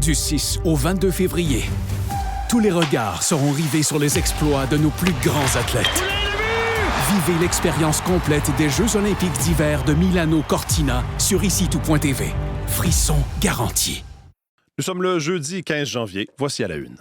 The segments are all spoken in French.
Du 6 au 22 février, tous les regards seront rivés sur les exploits de nos plus grands athlètes. Vivez l'expérience complète des Jeux olympiques d'hiver de Milano-Cortina sur ICITO.tv. Frisson garanti. Nous sommes le jeudi 15 janvier. Voici à la une.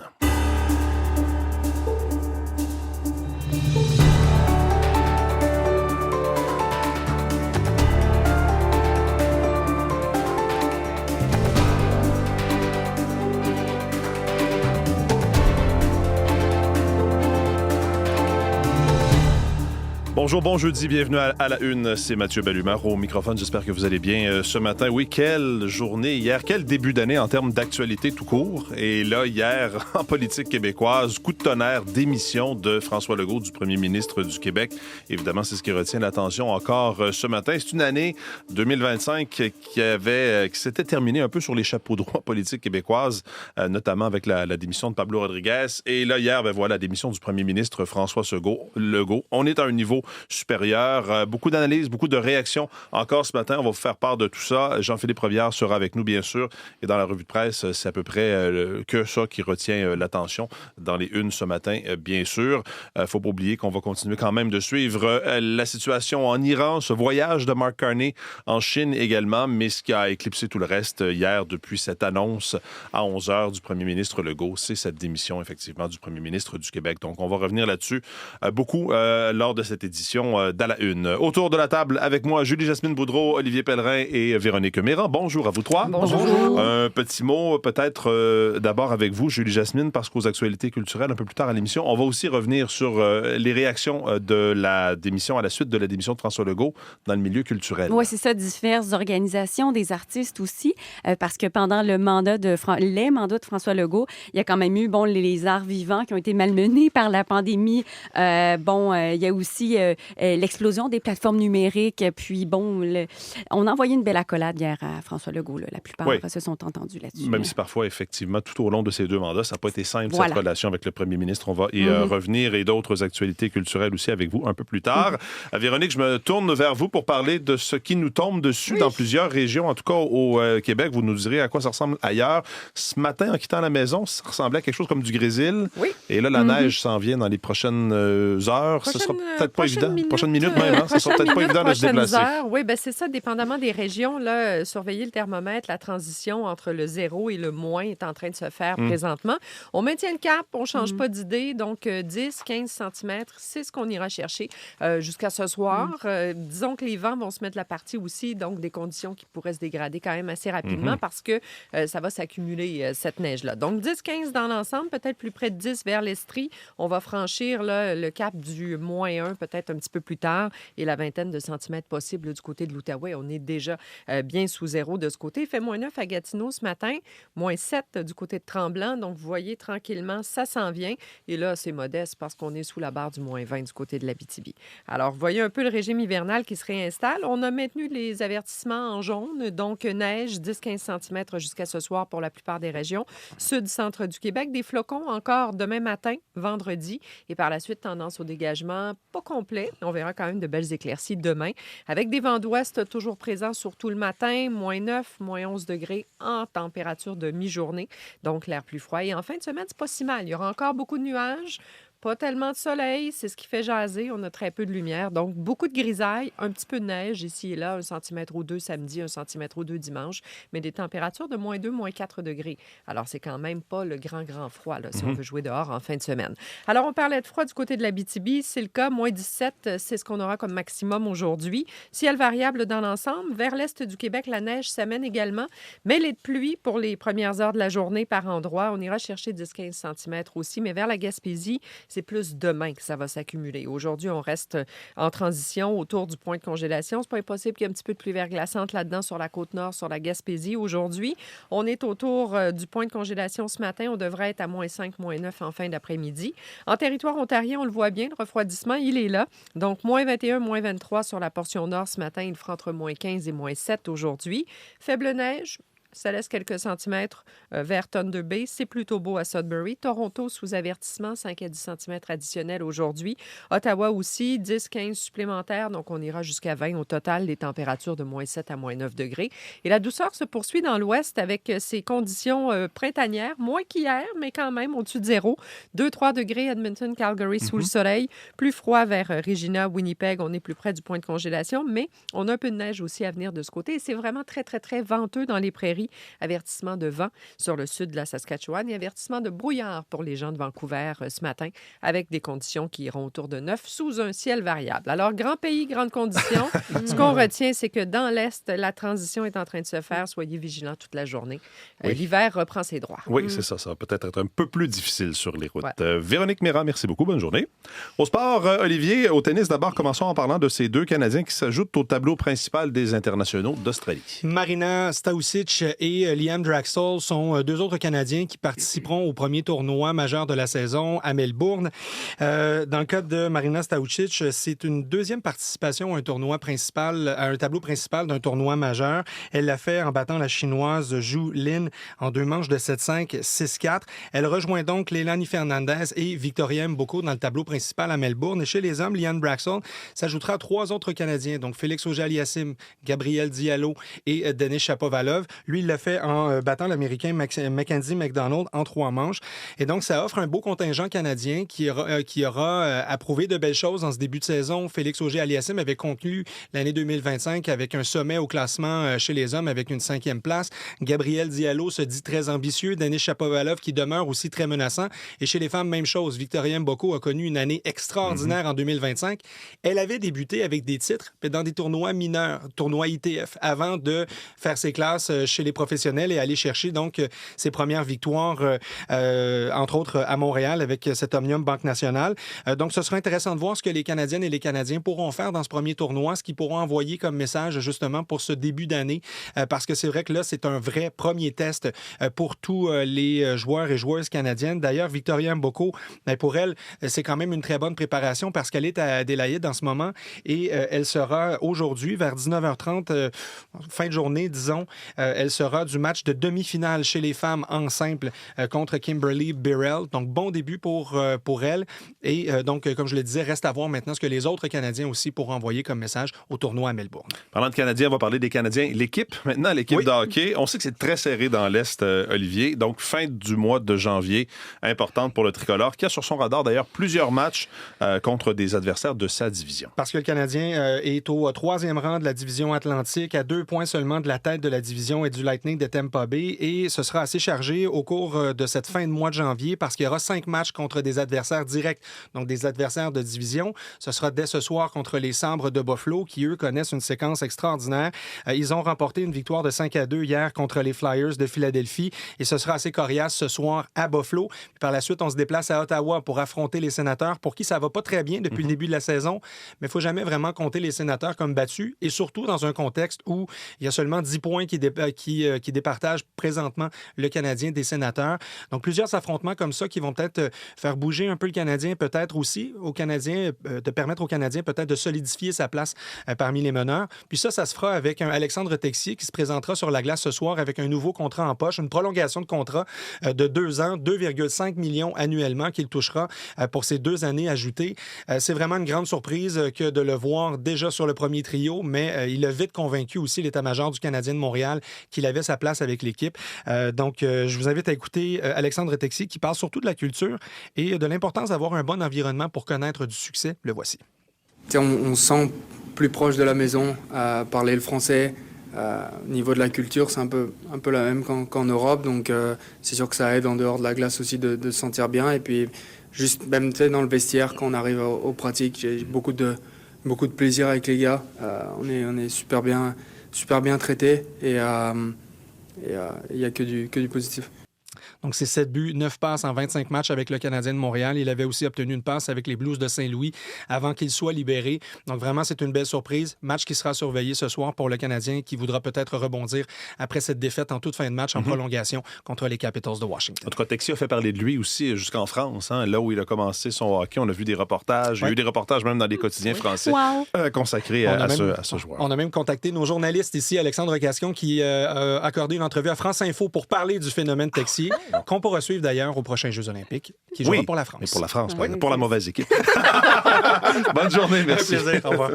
Bonjour, bon jeudi, bienvenue à la une, c'est Mathieu Bellumeur au microphone, j'espère que vous allez bien ce matin. Oui, quelle journée hier, quel début d'année en termes d'actualité tout court. Et là, hier, en politique québécoise, coup de tonnerre, démission de François Legault, du premier ministre du Québec. Évidemment, c'est ce qui retient l'attention encore ce matin. C'est une année 2025 qui s'était terminée un peu sur les chapeaux de roue politiques québécoises, notamment avec la démission de Pablo Rodriguez. Et là, hier, la démission du premier ministre François Legault. On est à un niveau supérieur. Beaucoup d'analyses, beaucoup de réactions. Encore ce matin, on va vous faire part de tout ça. Jean-Philippe Robillard sera avec nous, bien sûr. Et dans la revue de presse, c'est à peu près que ça qui retient l'attention dans les unes ce matin, bien sûr. Faut pas oublier qu'on va continuer quand même de suivre la situation en Iran, ce voyage de Mark Carney en Chine également, mais ce qui a éclipsé tout le reste hier depuis cette annonce à 11h du premier ministre Legault, c'est cette démission, effectivement, du premier ministre du Québec. Donc, on va revenir là-dessus beaucoup lors de cette édition d'À la Une. Autour de la table, avec moi, Julie-Jasmine Boudreau, Olivier Pellerin et Véronique Méran. Bonjour à vous trois. Bonjour. Un petit mot peut-être d'abord avec vous, Julie-Jasmine, parce qu'aux actualités culturelles, un peu plus tard à l'émission, on va aussi revenir sur les réactions de la démission, à la suite de la démission de François Legault dans le milieu culturel. Oui, c'est ça, diverses organisations, des artistes aussi, parce que pendant les mandats de François Legault, il y a quand même eu les arts vivants qui ont été malmenés par la pandémie. Il y a aussi l'explosion des plateformes numériques. Puis, on a envoyé une belle accolade hier à François Legault. La plupart se sont entendus là-dessus. Même si parfois, effectivement, tout au long de ces deux mandats, ça n'a pas été simple, cette relation avec le premier ministre. On va y revenir et d'autres actualités culturelles aussi avec vous un peu plus tard. Véronique, je me tourne vers vous pour parler de ce qui nous tombe dessus dans plusieurs régions, en tout cas au Québec. Vous nous direz à quoi ça ressemble ailleurs. Ce matin, en quittant la maison, ça ressemblait à quelque chose comme du grésil. Oui. Et là, la neige s'en vient dans les prochaines heures. Ce sera peut-être pas évident. Prochaines minutes même, hein? Ça sera peut-être pas évident de se déplacer. Oui, c'est ça, dépendamment des régions. Là, surveiller le thermomètre, la transition entre le 0 et le moins est en train de se faire présentement. On maintient le cap, on ne change pas d'idée. Donc, 10, 15 cm, c'est ce qu'on ira chercher jusqu'à ce soir. Disons que les vents vont se mettre la partie aussi, donc des conditions qui pourraient se dégrader quand même assez rapidement parce que ça va s'accumuler, cette neige-là. Donc, 10, 15 dans l'ensemble, peut-être plus près de 10 vers l'Estrie. On va franchir le cap du moins 1, peut-être un petit peu plus tard, et la vingtaine de centimètres possible du côté de l'Outaouais. On est déjà bien sous zéro de ce côté. Il fait moins 9 à Gatineau ce matin, moins 7 du côté de Tremblant. Donc, vous voyez, tranquillement, ça s'en vient. Et là, c'est modeste parce qu'on est sous la barre du moins 20 du côté de l'Abitibi. Alors, vous voyez un peu le régime hivernal qui se réinstalle. On a maintenu les avertissements en jaune, donc neige, 10-15 centimètres jusqu'à ce soir pour la plupart des régions. Sud-centre du Québec, des flocons encore demain matin, vendredi. Et par la suite, tendance au dégagement pas complet. On verra quand même de belles éclaircies demain, avec des vents d'ouest toujours présents, surtout le matin, moins 9, moins 11 degrés en température de mi-journée, donc l'air plus froid. Et en fin de semaine, c'est pas si mal. Il y aura encore beaucoup de nuages, pas tellement de soleil, c'est ce qui fait jaser. On a très peu de lumière, donc beaucoup de grisailles, un petit peu de neige ici et là, 1 centimètre ou 2 samedi, 1 centimètre ou 2 dimanche, mais des températures de moins 2, moins 4 degrés. Alors, c'est quand même pas le grand froid, là, si on veut jouer dehors en fin de semaine. Alors, on parlait de froid du côté de l'Abitibi. C'est le cas, moins 17, c'est ce qu'on aura comme maximum aujourd'hui. Ciel variable dans l'ensemble. Vers l'est du Québec, la neige s'amène également, mais les pluies pour les premières heures de la journée par endroit. On ira chercher 10-15 centimètres aussi, mais vers la Gaspésie, c'est plus demain que ça va s'accumuler. Aujourd'hui, on reste en transition autour du point de congélation. C'est pas impossible qu'il y ait un petit peu de pluie verglaçante là-dedans sur la côte nord, sur la Gaspésie. Aujourd'hui, on est autour du point de congélation ce matin. On devrait être à moins 5, moins 9 en fin d'après-midi. En territoire ontarien, on le voit bien, le refroidissement, il est là. Donc, moins 21, moins 23 sur la portion nord ce matin. Il fera entre moins 15 et moins 7 aujourd'hui. Faible neige, ça laisse quelques centimètres vers Thunder Bay. C'est plutôt beau à Sudbury. Toronto sous avertissement, 5 à 10 centimètres additionnels aujourd'hui. Ottawa aussi, 10-15 supplémentaires. Donc, on ira jusqu'à 20 au total, des températures de moins 7 à moins 9 degrés. Et la douceur se poursuit dans l'ouest avec ces conditions printanières, moins qu'hier, mais quand même au-dessus de zéro. 2-3 degrés Edmonton, Calgary sous le soleil. Plus froid vers Regina, Winnipeg. On est plus près du point de congélation, mais on a un peu de neige aussi à venir de ce côté. Et c'est vraiment très, très, très venteux dans les prairies. Avertissement de vent sur le sud de la Saskatchewan et avertissement de brouillard pour les gens de Vancouver ce matin, avec des conditions qui iront autour de 9 sous un ciel variable. Alors, grand pays, grandes conditions. Ce qu'on retient, c'est que dans l'Est, la transition est en train de se faire. Soyez vigilants toute la journée. Oui. L'hiver reprend ses droits. Oui, c'est ça. Ça va peut-être être un peu plus difficile sur les routes. Ouais. Véronique Méran, merci beaucoup. Bonne journée. Au sport, Olivier, au tennis, d'abord, commençons en parlant de ces deux Canadiens qui s'ajoutent au tableau principal des internationaux d'Australie. Marina Staucic et Liam Draxl sont deux autres Canadiens qui participeront au premier tournoi majeur de la saison à Melbourne. Dans le cas de Marina Staucic, c'est une deuxième participation à un tournoi principal, à un tableau principal d'un tournoi majeur. Elle l'a fait en battant la Chinoise Zhu Lin en 2 manches de 7-5, 6-4. Elle rejoint donc Leilani Fernandez et Victoria Mboko dans le tableau principal à Melbourne. Et chez les hommes, Liam Draxl s'ajoutera à 3 autres Canadiens, donc Félix Auger-Aliassime, Gabriel Diallo et Denis Shapovalov. Lui, il l'a fait en battant l'Américain Mackenzie McDonald en 3 manches. Et donc, ça offre un beau contingent canadien qui aura approuvé de belles choses en ce début de saison. Félix Auger-Aliassime avait conclu l'année 2025 avec un sommet au classement chez les hommes avec une 5e place. Gabriel Diallo se dit très ambitieux. Denis Shapovalov qui demeure aussi très menaçant. Et chez les femmes, même chose. Victoria Mboko a connu une année extraordinaire en 2025. Elle avait débuté avec des titres dans des tournois mineurs, tournois ITF, avant de faire ses classes chez les professionnels et aller chercher donc ses premières victoires, entre autres à Montréal avec cet Omnium Banque Nationale. Donc, ce sera intéressant de voir ce que les Canadiennes et les Canadiens pourront faire dans ce premier tournoi, ce qu'ils pourront envoyer comme message justement pour ce début d'année, parce que c'est vrai que là, c'est un vrai premier test pour tous les joueurs et joueuses canadiennes. D'ailleurs, Victoria Mboko, pour elle, c'est quand même une très bonne préparation parce qu'elle est à Adélaïde en ce moment et elle sera aujourd'hui vers 19h30, fin de journée, disons, elle sera du match de demi-finale chez les femmes en simple contre Kimberly Birrell. Donc, bon début pour elle. Et donc, comme je le disais, reste à voir maintenant ce que les autres Canadiens aussi pourront envoyer comme message au tournoi à Melbourne. Parlant de Canadiens, on va parler des Canadiens. L'équipe, maintenant, l'équipe de hockey. On sait que c'est très serré dans l'Est, Olivier. Donc, fin du mois de janvier, importante pour le tricolore, qui a sur son radar d'ailleurs plusieurs matchs contre des adversaires de sa division. Parce que le Canadien est au 3e rang de la division Atlantique, à 2 points seulement de la tête de la division et du Lightning de Tampa Bay. Et ce sera assez chargé au cours de cette fin de mois de janvier parce qu'il y aura 5 matchs contre des adversaires directs, donc des adversaires de division. Ce sera dès ce soir contre les Sabres de Buffalo qui, eux, connaissent une séquence extraordinaire. Ils ont remporté une victoire de 5-2 hier contre les Flyers de Philadelphie et ce sera assez coriace ce soir à Buffalo. Puis par la suite, on se déplace à Ottawa pour affronter les Sénateurs pour qui ça va pas très bien depuis le début de la saison, mais il faut jamais vraiment compter les Sénateurs comme battus et surtout dans un contexte où il y a seulement 10 points qui départagent présentement le Canadien des Sénateurs. Donc plusieurs affrontements comme ça qui vont peut-être faire bouger un peu le Canadien, peut-être aussi au Canadien, de permettre au Canadien peut-être de solidifier sa place parmi les meneurs. Puis ça se fera avec un Alexandre Texier qui se présentera sur la glace ce soir avec un nouveau contrat en poche, une prolongation de contrat de 2 ans, 2,5 millions annuellement qu'il touchera pour ces 2 années ajoutées. C'est vraiment une grande surprise que de le voir déjà sur le premier trio, mais il a vite convaincu aussi l'état-major du Canadien de Montréal qu'il avait sa place avec l'équipe. Donc, je vous invite à écouter Alexandre Texier qui parle surtout de la culture et de l'importance d'avoir un bon environnement pour connaître du succès. Le voici. On se sent plus proche de la maison, parler le français. Au niveau de la culture, c'est un peu la même qu'en Europe, donc c'est sûr que ça aide en dehors de la glace aussi de se sentir bien. Et puis, juste même dans le vestiaire, quand on arrive aux pratiques, j'ai beaucoup de plaisir avec les gars. On est super bien traités et il n'y a que du positif. Donc, c'est 7 buts, 9 passes en 25 matchs avec le Canadien de Montréal. Il avait aussi obtenu une passe avec les Blues de Saint-Louis avant qu'il soit libéré. Donc, vraiment, c'est une belle surprise. Match qui sera surveillé ce soir pour le Canadien qui voudra peut-être rebondir après cette défaite en toute fin de match en prolongation contre les Capitals de Washington. En tout cas, Texier a fait parler de lui aussi jusqu'en France, hein, là où il a commencé son hockey. On a vu des reportages. Il y a eu des reportages même dans les quotidiens français consacrés à ce joueur. On a même contacté nos journalistes ici, Alexandre Gascon, qui a accordé une entrevue à France Info pour parler du phénomène Texier, qu'on pourra suivre d'ailleurs aux prochains Jeux olympiques, qui jouera pour la France. Mais pour la France, pour la mauvaise équipe. Bonne journée, merci. Un plaisir, au revoir.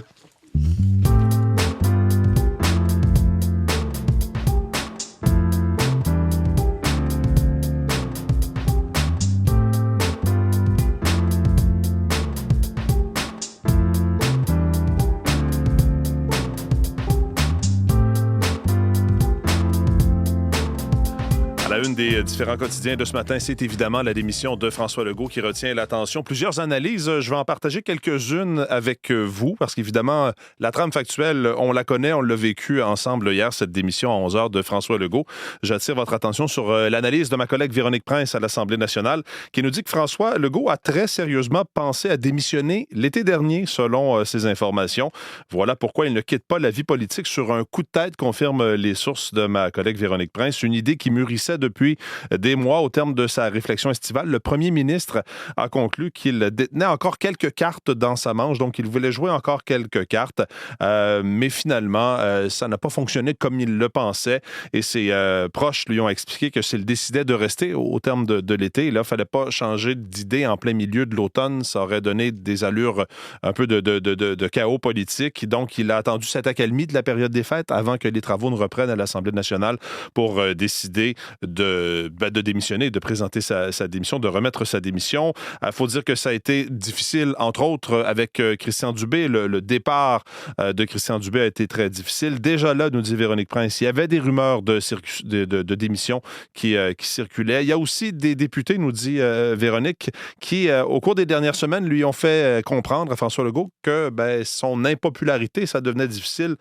À la une des différents quotidiens de ce matin, c'est évidemment la démission de François Legault qui retient l'attention. Plusieurs analyses, je vais en partager quelques-unes avec vous, parce qu'évidemment, la trame factuelle, on la connaît, on l'a vécu ensemble hier, cette démission à 11 heures de François Legault. J'attire votre attention sur l'analyse de ma collègue Véronique Prince à l'Assemblée nationale, qui nous dit que François Legault a très sérieusement pensé à démissionner l'été dernier, selon ses informations. Voilà pourquoi il ne quitte pas la vie politique sur un coup de tête, confirment les sources de ma collègue Véronique Prince. Une idée qui mûrissait depuis des mois. Au terme de sa réflexion estivale, le premier ministre a conclu qu'il détenait encore quelques cartes dans sa manche, donc il voulait jouer encore quelques cartes, mais finalement, ça n'a pas fonctionné comme il le pensait, et ses proches lui ont expliqué que s'il décidait de rester au terme de l'été, là, il ne fallait pas changer d'idée en plein milieu de l'automne, ça aurait donné des allures un peu de chaos politique, donc il a attendu cette accalmie de la période des fêtes avant que les travaux ne reprennent à l'Assemblée nationale pour décider de démissionner, de présenter sa démission, de remettre sa démission. Il faut dire que ça a été difficile, entre autres, avec Christian Dubé. Le départ de Christian Dubé a été très difficile. Déjà là, nous dit Véronique Prince, il y avait des rumeurs de démission qui circulaient. Il y a aussi des députés, nous dit Véronique, qui, au cours des dernières semaines, lui ont fait comprendre à François Legault que son impopularité, ça devenait difficile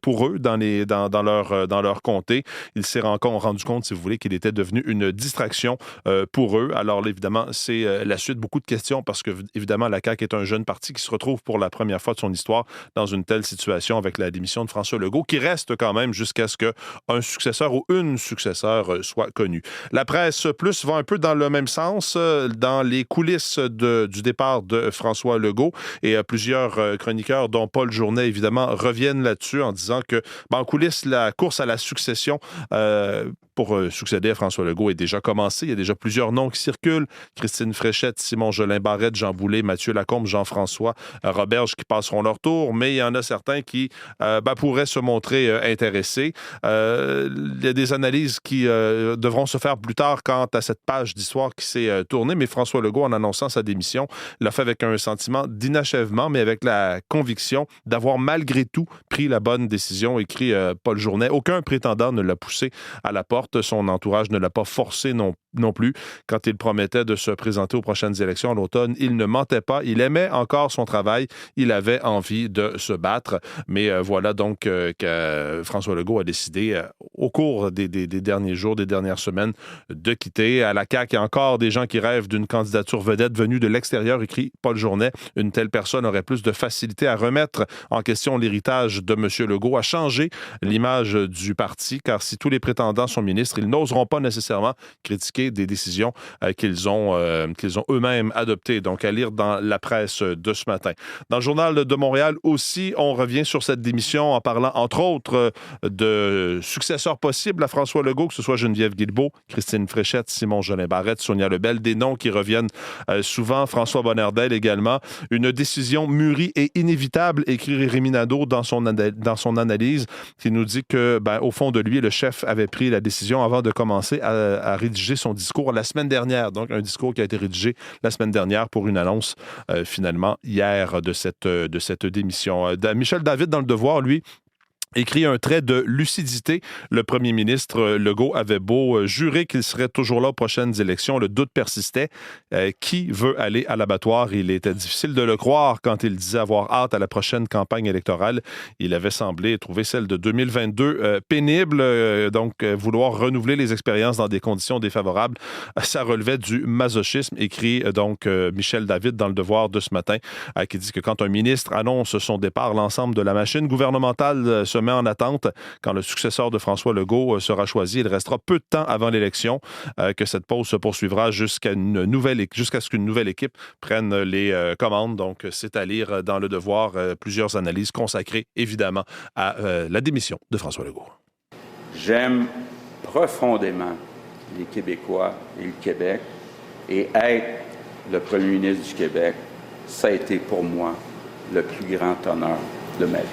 pour eux dans leur comté. Il s'est rendu compte, si vous voulez, qu'il était devenu une distraction pour eux. Alors, là, évidemment, c'est la suite. Beaucoup de questions parce que, évidemment, la CAQ est un jeune parti qui se retrouve pour la première fois de son histoire dans une telle situation avec la démission de François Legault, qui reste quand même jusqu'à ce qu'un successeur ou une successeur soit connu. La presse plus va un peu dans le même sens, dans les coulisses du départ de François Legault, et plusieurs chroniqueurs, dont Paul Journet, évidemment, reviennent là-dessus en disant que, en coulisses, la course à la succession pour succéder à François Legault est déjà commencé. Il y a déjà plusieurs noms qui circulent. Christine Fréchette, Simon Jolin-Barrette, Jean Boulet, Mathieu Lacombe, Jean-François Roberge qui passeront leur tour, mais il y en a certains qui pourraient se montrer intéressés. Il y a des analyses qui devront se faire plus tard quant à cette page d'histoire qui s'est tournée, mais François Legault, en annonçant sa démission, l'a fait avec un sentiment d'inachèvement, mais avec la conviction d'avoir malgré tout pris la bonne décision, écrit Paul Journet. Aucun prétendant ne l'a poussé à la porte. Son entourage ne l'a pas forcé non plus. Quand il promettait de se présenter aux prochaines élections à l'automne, il ne mentait pas. Il aimait encore son travail. Il avait envie de se battre. Mais voilà donc que François Legault a décidé, au cours des derniers jours, des dernières semaines, de quitter. À la CAQ, il y a encore des gens qui rêvent d'une candidature vedette venue de l'extérieur, écrit Paul Journet. Une telle personne aurait plus de facilité à remettre en question l'héritage de M. Legault, à changer l'image du parti, car si tous les prétendants sont ministres, ils n'oseront pas nécessairement critiquer des décisions qu'ils ont eux-mêmes adoptées. Donc, à lire dans la presse de ce matin. Dans le Journal de Montréal aussi, on revient sur cette démission en parlant, entre autres, de successeurs possibles à François Legault, que ce soit Geneviève Guilbeault, Christine Fréchette, Simon Jolin-Barrette, Sonia Lebel, des noms qui reviennent souvent, François Bonnardel également. Une décision mûrie et inévitable, écrit Rémi Nadeau dans son analyse, qui nous dit que, au fond de lui, le chef avait pris la décision avant de commencer à rédiger son discours la semaine dernière. Donc, un discours qui a été rédigé la semaine dernière pour une annonce, finalement, hier, de cette démission. Michel David, dans Le Devoir, lui, écrit un trait de lucidité. Le premier ministre Legault avait beau jurer qu'il serait toujours là aux prochaines élections. Le doute persistait. Qui veut aller à l'abattoir? Il était difficile de le croire quand il disait avoir hâte à la prochaine campagne électorale. Il avait semblé trouver celle de 2022 pénible. Donc, vouloir renouveler les expériences dans des conditions défavorables, ça relevait du masochisme, écrit donc Michel David dans Le Devoir de ce matin, qui dit que quand un ministre annonce son départ, l'ensemble de la machine gouvernementale se met en attente. Quand le successeur de François Legault sera choisi, il restera peu de temps avant l'élection, que cette pause se poursuivra jusqu'à ce qu'une nouvelle équipe prenne les commandes. Donc, c'est à lire dans Le Devoir, plusieurs analyses consacrées, évidemment, à la démission de François Legault. J'aime profondément les Québécois et le Québec, et être le premier ministre du Québec, ça a été pour moi le plus grand honneur de ma vie.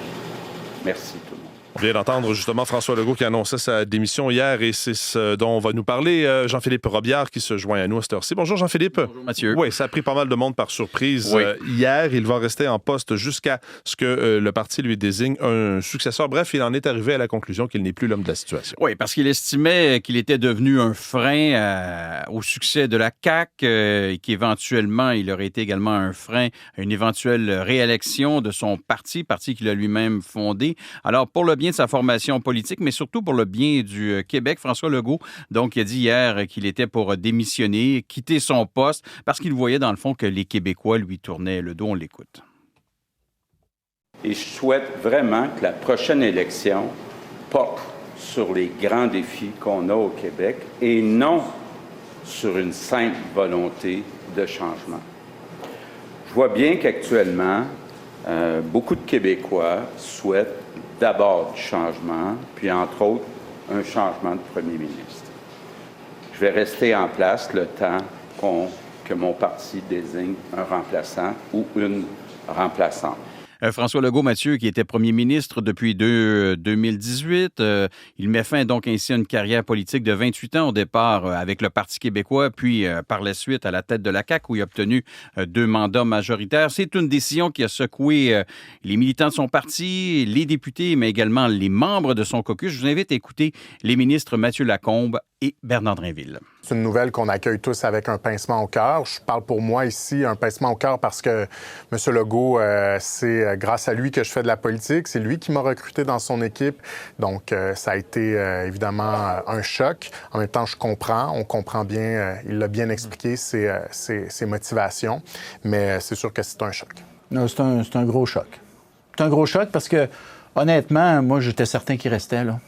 Merci tout le monde. On vient d'entendre justement François Legault qui annonçait sa démission hier et c'est ce dont on va nous parler. Jean-Philippe Robillard qui se joint à nous à cette heure-ci. Bonjour Jean-Philippe. Bonjour Mathieu. Oui, ça a pris pas mal de monde par surprise. Oui. Hier, il va rester en poste jusqu'à ce que le parti lui désigne un successeur. Bref, il en est arrivé à la conclusion qu'il n'est plus l'homme de la situation. Oui, parce qu'il estimait qu'il était devenu un frein au succès de la CAQ et qu'éventuellement, il aurait été également un frein à une éventuelle réélection de son parti qu'il a lui-même fondé. Alors, pour le bien de sa formation politique, mais surtout pour le bien du Québec, François Legault, donc, il a dit hier qu'il était pour démissionner, quitter son poste, parce qu'il voyait dans le fond que les Québécois lui tournaient le dos. On l'écoute. Et je souhaite vraiment que la prochaine élection porte sur les grands défis qu'on a au Québec et non sur une simple volonté de changement. Je vois bien qu'actuellement, beaucoup de Québécois souhaitent d'abord du changement, puis entre autres, un changement de premier ministre. Je vais rester en place le temps que mon parti désigne un remplaçant ou une remplaçante. François Legault, Mathieu, qui était premier ministre depuis 2018. Il met fin donc ainsi à une carrière politique de 28 ans au départ avec le Parti québécois, puis par la suite à la tête de la CAQ où il a obtenu 2 mandats majoritaires. C'est une décision qui a secoué les militants de son parti, les députés, mais également les membres de son caucus. Je vous invite à écouter les ministres Mathieu Lacombe et Bernard Drinville. C'est une nouvelle qu'on accueille tous avec un pincement au cœur. Je parle pour moi ici, un pincement au cœur parce que M. Legault, c'est grâce à lui que je fais de la politique. C'est lui qui m'a recruté dans son équipe. Donc, ça a été évidemment un choc. En même temps, on comprend bien, il l'a bien expliqué, ses motivations. Mais c'est sûr que c'est un choc. Non, c'est un gros choc. C'est un gros choc parce que, honnêtement, moi, j'étais certain qu'il restait, là.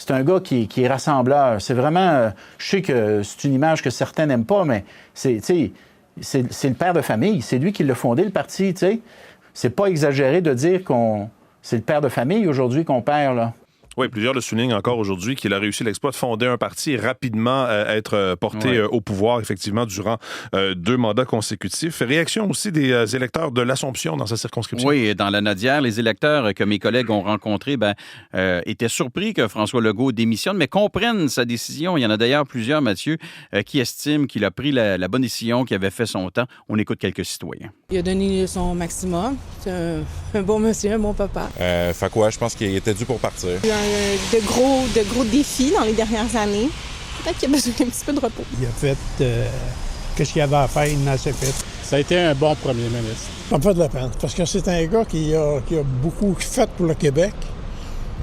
C'est un gars qui est rassembleur. C'est vraiment... je sais que c'est une image que certains n'aiment pas, mais c'est le père de famille. C'est lui qui l'a fondé, le parti, tu sais. C'est pas exagéré de dire c'est le père de famille aujourd'hui qu'on perd, là. Oui, plusieurs le soulignent encore aujourd'hui qu'il a réussi l'exploit de fonder un parti et rapidement être porté au pouvoir, effectivement, durant 2 mandats consécutifs. Réaction aussi des électeurs de l'Assomption dans sa circonscription. Oui, dans la Nodière, les électeurs que mes collègues ont rencontrés étaient surpris que François Legault démissionne, mais comprennent sa décision. Il y en a d'ailleurs plusieurs, Mathieu, qui estiment qu'il a pris la bonne décision, qu'il avait fait son temps. On écoute quelques citoyens. Il a donné son maximum. C'est un bon monsieur, un bon papa. Fait quoi, je pense qu'il était dû pour partir. De gros défis dans les dernières années. Peut-être qu'il a besoin d'un petit peu de repos. Il a fait qu'est-ce qu'il avait à faire, il n'a assez fait. Ça a été un bon premier ministre. Ça me fait de la peine, parce que c'est un gars qui a beaucoup fait pour le Québec.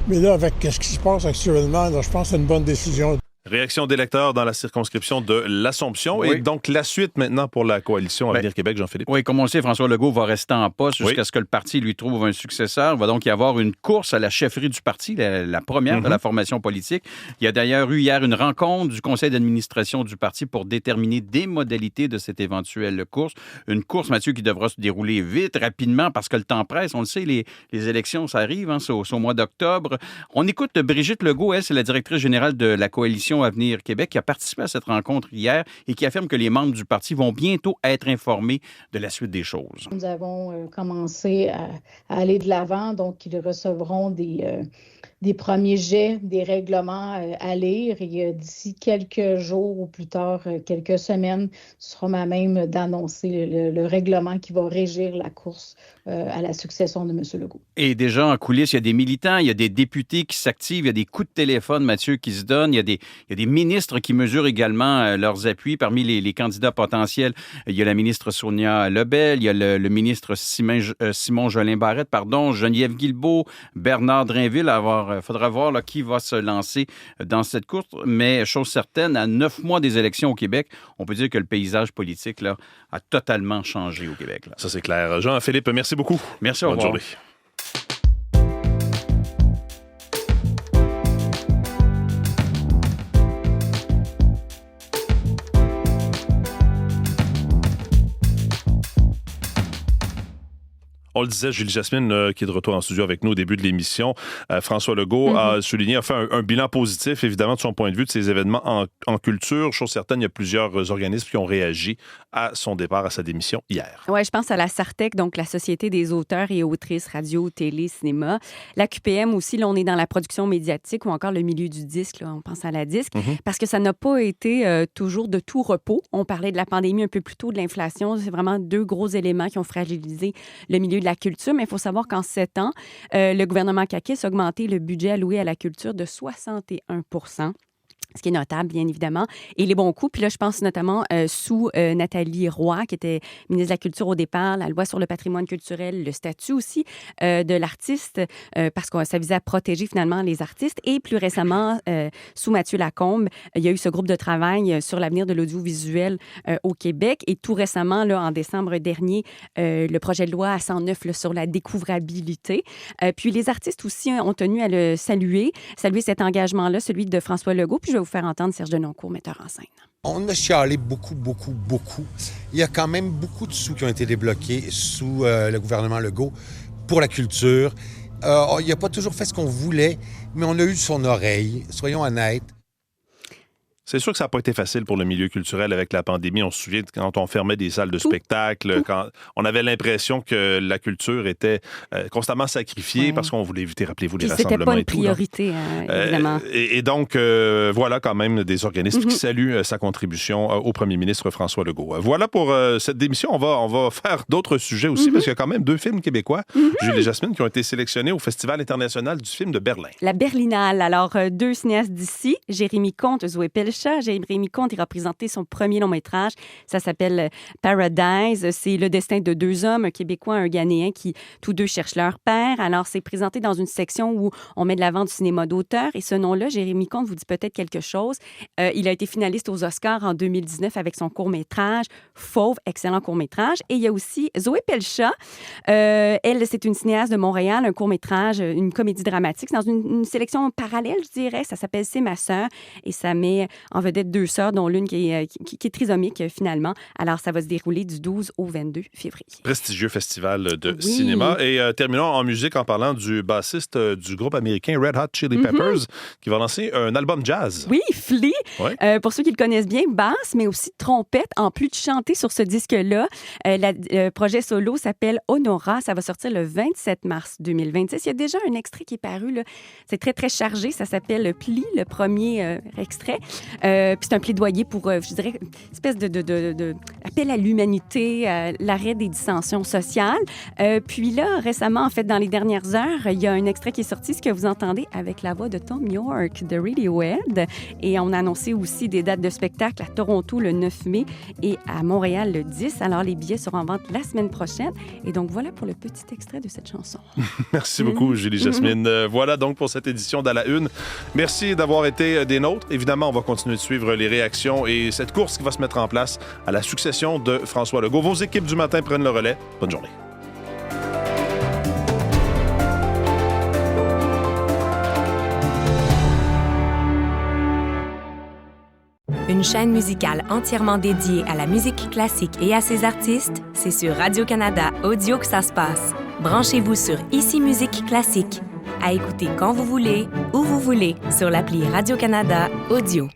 Mais là, avec ce qui se passe actuellement, là, je pense que c'est une bonne décision. Réaction d'électeurs dans la circonscription de l'Assomption. Oui. Et donc, la suite maintenant pour la coalition Avenir Québec, Jean-Philippe. Oui, comme on le sait, François Legault va rester en poste jusqu'à ce que le parti lui trouve un successeur. Il va donc y avoir une course à la chefferie du parti, la première de la formation politique. Il y a d'ailleurs eu hier une rencontre du conseil d'administration du parti pour déterminer des modalités de cette éventuelle course. Une course, Mathieu, qui devra se dérouler vite, rapidement, parce que le temps presse. On le sait, les élections, ça arrive, c'est au mois d'octobre. On écoute Brigitte Legault, elle, c'est la directrice générale de la coalition Coalition Avenir Québec, qui a participé à cette rencontre hier et qui affirme que les membres du parti vont bientôt être informés de la suite des choses. Nous avons commencé à aller de l'avant, donc ils recevront des premiers jets, des règlements à lire et d'ici quelques jours ou plus tard, quelques semaines, ce sera à même d'annoncer le règlement qui va régir la course à la succession de M. Legault. Et déjà en coulisses, il y a des militants, il y a des députés qui s'activent, il y a des coups de téléphone, Mathieu, qui se donnent, il y a des ministres qui mesurent également leurs appuis. Parmi les candidats potentiels, il y a la ministre Sonia Lebel, il y a le ministre Simon Jolin-Barrette, Geneviève Guilbeault, Bernard Drinville. Il faudra voir là, qui va se lancer dans cette course. Mais chose certaine, à 9 mois des élections au Québec, on peut dire que le paysage politique là, a totalement changé au Québec. Là. Ça, c'est clair. Jean-Philippe, merci beaucoup. Merci, au revoir. Bonne journée. On le disait, Julie Jasmine, qui est de retour en studio avec nous au début de l'émission, François Legault a souligné, a fait un bilan positif, évidemment, de son point de vue, de ces événements en culture. Chose certaine, il y a plusieurs organismes qui ont réagi à son départ, à sa démission hier. Oui, je pense à la SARTEC, donc la Société des auteurs et autrices radio, télé, cinéma. La QPM aussi, là, on est dans la production médiatique ou encore le milieu du disque, là, on pense à la disque, parce que ça n'a pas été toujours de tout repos. On parlait de la pandémie un peu plus tôt, de l'inflation. C'est vraiment 2 gros éléments qui ont fragilisé le milieu de la culture, mais il faut savoir qu'en 7 ans, le gouvernement caquiste a augmenté le budget alloué à la culture de 61 %. Ce qui est notable, bien évidemment. Et les bons coups, puis là, je pense notamment sous Nathalie Roy, qui était ministre de la Culture au départ, la loi sur le patrimoine culturel, le statut aussi de l'artiste, parce que ça visait à protéger finalement les artistes. Et plus récemment, sous Mathieu Lacombe, il y a eu ce groupe de travail sur l'avenir de l'audiovisuel au Québec. Et tout récemment, là, en décembre dernier, le projet de loi 109 là, sur la découvrabilité. Puis les artistes aussi ont tenu à le saluer cet engagement-là, celui de François Legault. Puis je vais vous faire entendre Serge Denoncourt, metteur en scène. On a chialé beaucoup. Il y a quand même beaucoup de sous qui ont été débloqués sous le gouvernement Legault pour la culture. Il n'a pas toujours fait ce qu'on voulait, mais on a eu son oreille, soyons honnêtes. C'est sûr que ça n'a pas été facile pour le milieu culturel avec la pandémie. On se souvient quand on fermait des salles de spectacle, quand on avait l'impression que la culture était constamment sacrifiée parce qu'on voulait éviter, rappelez-vous, les rassemblements. C'était pas une et tout, priorité, évidemment. Et donc, voilà quand même des organismes qui saluent sa contribution au premier ministre François Legault. Voilà pour cette démission. On va faire d'autres sujets aussi parce qu'il y a quand même 2 films québécois, Julie et Jasmine, qui ont été sélectionnés au Festival international du film de Berlin. La Berlinale. Alors, 2 cinéastes d'ici, Jérémy Comte, Zoé Pelchat. Jérémy Comte a représenté son premier long-métrage. Ça s'appelle Paradise. C'est le destin de 2 hommes, un Québécois et un Ghanéen, qui tous 2 cherchent leur père. Alors, c'est présenté dans une section où on met de l'avant du cinéma d'auteur. Et ce nom-là, Jérémy Comte, vous dit peut-être quelque chose. Il a été finaliste aux Oscars en 2019 avec son court-métrage Fauve, excellent court-métrage. Et il y a aussi Zoé Pelchat. Elle, c'est une cinéaste de Montréal, un court-métrage, une comédie dramatique. C'est dans une sélection parallèle, je dirais. Ça s'appelle C'est ma sœur. Et ça met en vedette 2 sœurs, dont l'une qui est trisomique, finalement. Alors, ça va se dérouler du 12 au 22 février. Prestigieux festival de cinéma. Et terminons en musique en parlant du bassiste du groupe américain Red Hot Chili Peppers, qui va lancer un album jazz. Oui, Flea. Ouais. Pour ceux qui le connaissent bien, basse, mais aussi trompette, en plus de chanter sur ce disque-là. Le projet solo s'appelle Honora. Ça va sortir le 27 mars 2026. Il y a déjà un extrait qui est paru, là. C'est très, très chargé. Ça s'appelle Pli, le premier extrait. Puis c'est un plaidoyer pour, je dirais, une espèce de appel à l'humanité, l'arrêt des dissensions sociales. Puis là, récemment, en fait, dans les dernières heures, il y a un extrait qui est sorti, ce que vous entendez avec la voix de Tom York de Radiohead. Et on a annoncé aussi des dates de spectacle à Toronto le 9 mai et à Montréal le 10. Alors, les billets seront en vente la semaine prochaine. Et donc, voilà pour le petit extrait de cette chanson. Merci beaucoup, Julie Jasmine. Voilà donc pour cette édition d'À la Une. Merci d'avoir été des nôtres. Évidemment, on va continuer de suivre les réactions et cette course qui va se mettre en place à la succession de François Legault. Vos équipes du matin prennent le relais. Bonne journée. Une chaîne musicale entièrement dédiée à la musique classique et à ses artistes, c'est sur Radio-Canada Audio que ça se passe. Branchez-vous sur Ici Musique Classique. À écouter quand vous voulez, où vous voulez, sur l'appli Radio-Canada Audio.